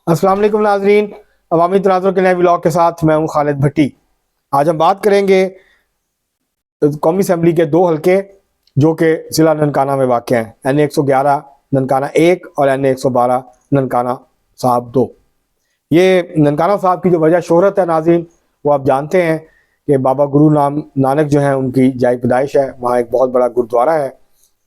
अस्सलाम वालेकुम नाजरीन, अवामी तनाज़ुर के नए व्लॉग के साथ मैं हूं खालिद भट्टी। आज हम बात करेंगे कौमी असम्बली के दो हलके जो कि ज़िला ननकाना में वाक़ हैं, NA 111 ननकाना 1 और NA 112 ननकाना साहब 2। ये ननकाना साहब की जो वजह शोहरत है नाज़रीन, वो आप जानते हैं कि बाबा गुरु नानक जो हैं उनकी जाए पैदाइश है। वहाँ एक बहुत बड़ा गुरुद्वारा है,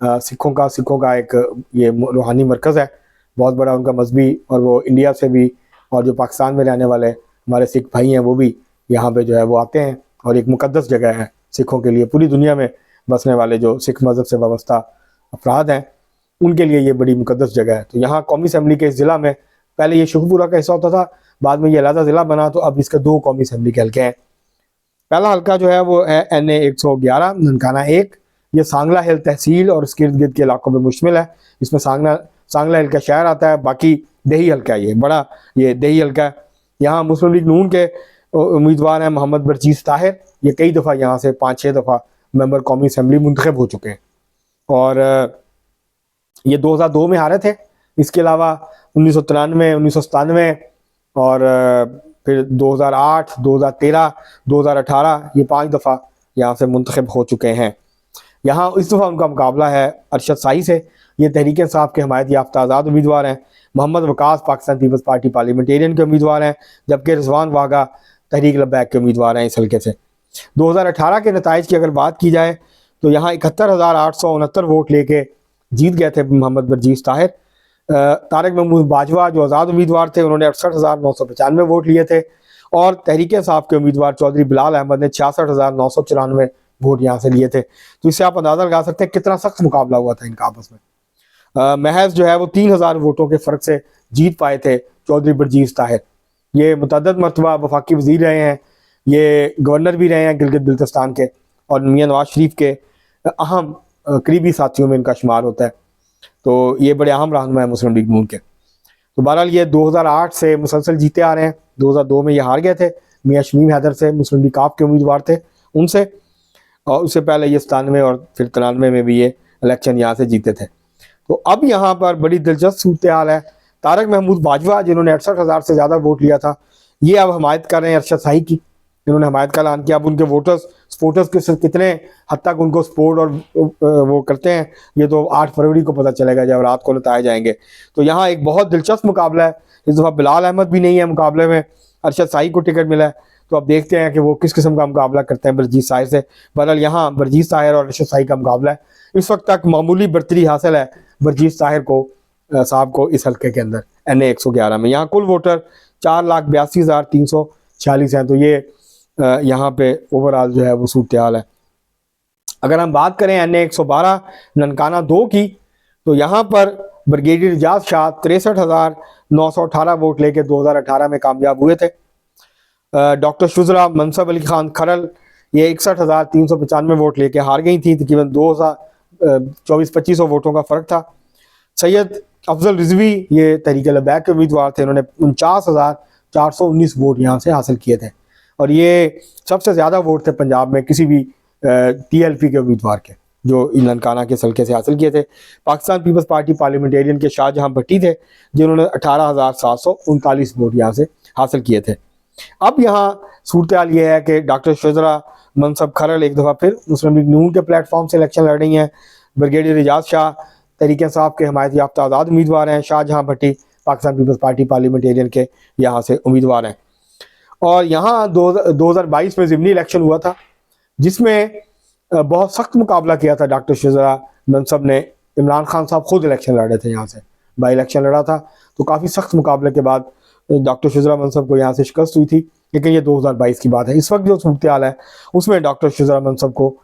सिखों का एक ये रूहानी मरकज़ है, बहुत बड़ा उनका मजहबी। और वो इंडिया से भी और जो पाकिस्तान में रहने वाले हमारे सिख भाई हैं वो भी यहाँ पे जो है वो आते हैं। और एक मुकद्दस जगह है सिखों के लिए, पूरी दुनिया में बसने वाले जो सिख मज़हब से वाबस्ता अफराद हैं उनके लिए ये बड़ी मुकद्दस जगह है। तो यहाँ कौमी असम्बली के इस ज़िला में पहले ये शुखपुरा का हिस्सा होता था, बाद में ये अलहदा ज़िला बना, तो अब इसके दो कौमी असम्बली के हल्के हैं। पहला हल्का जो है वो है NA 111 ननकाना 1। ये सांगला हिल तहसील और इसके इर्द गिर्द के इलाकों में मुश्तमिल है। इसमें सांगला हिल का शहर आता है, बाकी दही हल्का है, ये बड़ा ये दही हल्का है। यहाँ मुस्लिम लीग नून के उम्मीदवार हैं मोहम्मद बरजीस ताहिर। ये कई दफ़ा यहाँ से 5-6 दफ़ा मेंबर कौमी असम्बली मुंतखब हो चुके हैं और ये 2002 में हारे थे। इसके अलावा 1993, 1997 और फिर 2008, 2013, 2018 ये 5 दफ़ा यहाँ से मुंतखब हो चुके हैं। यहाँ इस दफ़ा उनका मुकाबला है अरशद साही से। ये तहरीक इंसाफ के हमायत याफ्ता आज़ाद उम्मीदवार हैं। Mohammad Waqas Pakistan Peoples Party Parliamentarians के उम्मीदवार हैं, जबकि रिजवान वाघा तहरीक लब्बैक के उम्मीदवार हैं इस हल्के से। 2018 के नताइज की अगर बात की जाए तो यहाँ 71,869 वोट लेके जीत गए थे मोहम्मद बरजीस ताहिर। तारिक महमूद बाजवा जो आज़ाद उम्मीदवार थे उन्होंने 68,995 वोट लिए थे और तहरीक इंसाफ के उम्मीदवार चौधरी बिलाल अहमद ने 66,994 वोट यहाँ से लिए थे। तो इससे आप अंदाज़ा लगा सकते हैं कितना सख्त मुकाबला हुआ था इनका आपस में। महज जो है वो 3,000 वोटों के फ़र्क से जीत पाए थे चौधरी बरजीस ताहिर। ये मुतअद्दिद मरतबा वफाकी वज़ीर रहे हैं, ये गवर्नर भी रहे हैं गिलगित बिल्तिस्तान के, और मियां नवाज शरीफ के अहम करीबी साथियों में इनका शुमार होता है। तो ये बड़े अहम रहनुमा है मुस्लिम लीग नून के। तो बहरहाल ये 2008 से मुसलसल जीते आ रहे हैं। 2002 में ये हार गए थे मियां शमीम हैदर से, मुस्लिम लीग काफ के उम्मीदवार थे उनसे, और उससे पहले ये 97 और फिर 93 में भी ये इलेक्शन यहाँ से जीते थे। तो अब यहाँ पर बड़ी दिलचस्प सूरत हाल है। तारिक महमूद बाजवा जिन्होंने 68,000 से ज़्यादा वोट लिया था, ये अब हमायत कर रहे हैं अरशद साही की। इन्होंने हमायत का ऐलान किया। अब उनके सपोर्टर्स कितने हद तक उनको सपोर्ट और वो करते हैं ये तो 8 फरवरी को पता चलेगा जब रात को बताए जाएंगे। तो यहाँ एक बहुत दिलचस्प मुकाबला है। इस दफ़ा बिलाल अहमद भी नहीं है मुकाबले में, अरशद साही को टिकट मिला है। तो अब देखते हैं कि वो किस किस्म का मुकाबला करते हैं बरजीस ताहिर से। बहरहाल यहाँ बरजीस ताहिर और अरशद साही का मुकाबला है। इस वक्त तक मामूली बर्तरी हासिल है बरजीस ताहिर को साहब को इस हल्के के अंदर NA 111 में। यहाँ कुल वोटर 4,82,346 हैं। तो ये यहाँ पे ओवरऑल जो है वो सूरत हाल है। अगर हम बात करें NA 112 ननकाना 2 की, तो यहाँ पर ब्रिगेडियर एजाज शाह 63,918 वोट लेके 2018 में कामयाब हुए थे। डॉक्टर शुजरा मनसब अली खान खरल ये 61,395 वोट लेके हार गई थी। तकरीबन 2400-2500 वोटों का फ़र्क था। सैयद अफजल रिजवी ये तहरीक लब्बैक के उम्मीदवार थे, इन्होंने 49,419 वोट यहाँ से हासिल किए थे और ये सबसे ज़्यादा वोट थे पंजाब में किसी भी TLP के उम्मीदवार के जो ननकाना के हल्के से हासिल किए थे। पाकिस्तान पीपल्स पार्टी पार्लियामेंटेरियन के शाहजहां भट्टी थे जिन्होंने 18,739 वोट यहाँ से हासिल किए थे। अब यहाँ सूरत हाल ये है कि डॉक्टर शुजरा मनसब खरल एक दफ़ा फिर मुस्लिम लीग नून के प्लेटफॉर्म से इलेक्शन लड़ रही हैं। ब्रिगेडियर एजाज शाह तहरीक इंसाफ के हमायत याफ्ता आज़ाद उम्मीदवार हैं। शाहजहां भट्टी पाकिस्तान पीपल्स पार्टी पार्लियामेंटेरियन के यहाँ से उम्मीदवार हैं। और यहाँ 2022 में ज़िमनी इलेक्शन हुआ था जिसमें बहुत सख्त मुकाबला किया था। डॉक्टर शुजरा मनसब ने, इमरान खान साहब खुद इलेक्शन लड़ रहे थे, यहाँ से बाई इलेक्शन लड़ा था। तो काफ़ी सख्त मुकाबले के बाद डॉक्टर शुजरा मनसब को यहाँ से शिकस्त हुई थी, लेकिन ये 2022 की बात है। इस वक्त जो सूरत हाल है उसमें डॉक्टर शुजरा मनसब को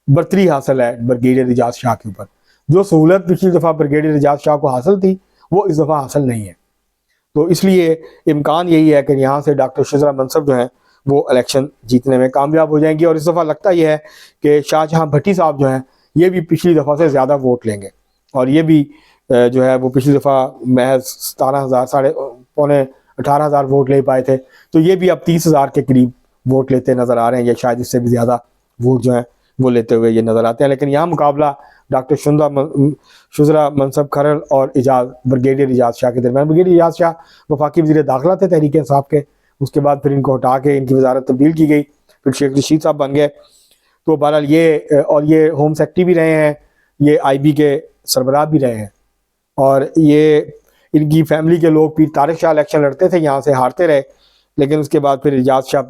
बर्तरी हासिल है ब्रिगेडियर एजाज शाह के ऊपर। जो सहूलत पिछली दफ़ा ब्रिगेडियर एजाज शाह को हासिल थी वो इस दफ़ा हासिल नहीं है। तो इसलिए इम्कान यही है कि यहाँ से डॉक्टर शुजरा मनसब जो हैं वो इलेक्शन जीतने में कामयाब हो जाएंगी। और इस दफ़ा लगता यह है कि शाहजहां भट्टी साहब जो हैं ये भी पिछली दफ़ा से ज़्यादा वोट लेंगे और ये भी जो है वो पिछली दफ़ा महज 17,000 पौने 18,000 वोट ले पाए थे। तो ये भी अब 30,000 के करीब वोट लेते नज़र आ रहे हैं, या शायद इससे भी ज़्यादा वोट जो हैं वो लेते हुए ये नज़र आते हैं। लेकिन यहाँ मुकाबला डॉक्टर शुज़रा मनसब खरल और ब्रिगेडियर इजाज़ शाह के दरमियान। ब्रिगेडियर इजाज़ शाह वफाकी वज़ीर दाखिला थे तहरीक इंसाफ के, उसके बाद फिर इनको हटा के इनकी वजारत तब्दील की गई, फिर शेख रशीद साहब बन गए। तो बहरहाल ये होम सेक्रेटरी भी रहे हैं, ये IB के सरबराह भी रहे हैं, और ये इनकी फैमिली के लोग पीर तारिक शाह इलेक्शन लड़ते थे, यहाँ से हारते रहे, लेकिन उसके बाद फिर इजाज़ शाह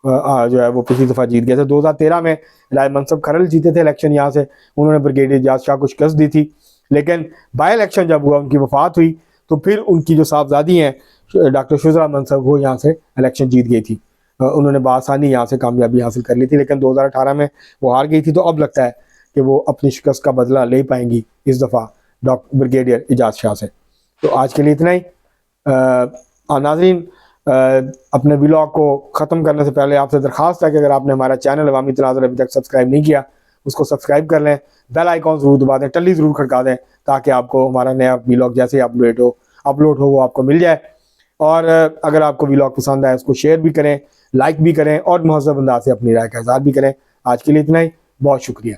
जो है वो पिछली दफ़ा जीत गए थे। 2013 में राय मनसब खरल जीते थे इलेक्शन यहाँ से, उन्होंने ब्रिगेडियर इजाज़ शाह को शिकस्त दी थी, लेकिन बाई इलेक्शन जब हुआ, उनकी वफात हुई, तो फिर उनकी जो साहबजादी हैं डॉक्टर शुज़रा मनसब, वो यहाँ से इलेक्शन जीत गई थी। उन्होंने बआसानी यहाँ से कामयाबी हासिल कर ली थी, लेकिन 2018 में वो हार गई थी। तो अब लगता है कि वो अपनी शिकस्त का बदला ले पाएंगी इस दफ़ा ब्रिगेडियर इजाज़ शाह से। तो आज के लिए इतना ही। नाज़रीन, अपने व्लॉग को ख़त्म करने से पहले आपसे दरख्वास्त है कि अगर आपने हमारा चैनल अवामी तनाज़ुर अभी तक सब्सक्राइब नहीं किया, उसको सब्सक्राइब कर लें, बेल आइकॉन ज़रूर दबा दें, टल्ली ज़रूर खड़का दें, ताकि आपको हमारा नया व्लॉग जैसे ही अपलोड हो वो आपको मिल जाए। और अगर आपको व्लॉग पसंद आए उसको शेयर भी करें, लाइक भी करें, और महज़ब अंदाज से अपनी राय का इज़हार भी करें। आज के लिए इतना ही, बहुत शुक्रिया।